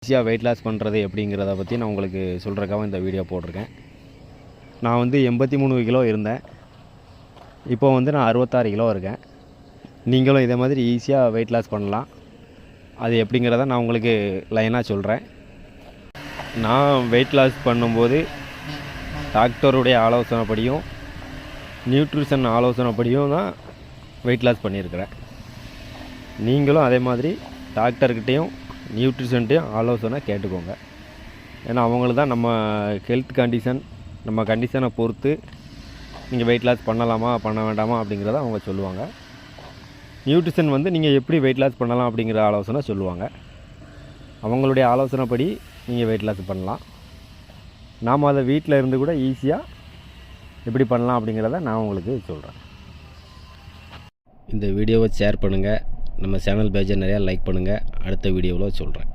ஈஸியாக weight loss பண்ணுறது எப்படிங்கிறத பற்றி நான் உங்களுக்கு சொல்கிறக்காக இந்த வீடியோ போட்டிருக்கேன். நான் வந்து 83 கிலோ இருந்தேன். இப்போ வந்து நான் 66 கிலோ இருக்கேன். நீங்களும் இதே மாதிரி ஈஸியாக வெயிட் லாஸ் பண்ணலாம். அது எப்படிங்கிறத நான் உங்களுக்கு லைனாக சொல்கிறேன். நான் வெயிட் லாஸ் பண்ணும்போது டாக்டருடைய ஆலோசனைப்படியும் நியூட்ரிஷன் ஆலோசனைப்படியும் தான் வெயிட் லாஸ் பண்ணியிருக்கிறேன். நீங்களும் அதே மாதிரி டாக்டர்கிட்டையும் நியூட்ரிஷன்ட்டையும் ஆலோசனை கேட்டுக்கோங்க. ஏன்னா அவங்களுக்கு தான் நம்ம ஹெல்த் கண்டிஷன், நம்ம கண்டிஷனை பொறுத்து நீங்கள் வெயிட் லாஸ் பண்ணலாமா பண்ண வேண்டாமா அப்படிங்கிறத அவங்க சொல்லுவாங்க. நியூட்ரிஷன் வந்து நீங்கள் எப்படி வெயிட் லாஸ் பண்ணலாம் அப்படிங்கிற ஆலோசனை சொல்லுவாங்க. அவங்களுடைய ஆலோசனைப்படி நீங்கள் வெயிட் லாஸ் பண்ணலாம். நாம் அதை வீட்டில் இருந்து கூட ஈஸியாக எப்படி பண்ணலாம் அப்படிங்கிறத நான் உங்களுக்கு சொல்கிறேன். இந்த வீடியோவை ஷேர் பண்ணுங்கள். நம்ம சேனல் பேஜை நிறையா லைக் பண்ணுங்கள். அடுத்த வீடியோவில் சொல்கிறேன்.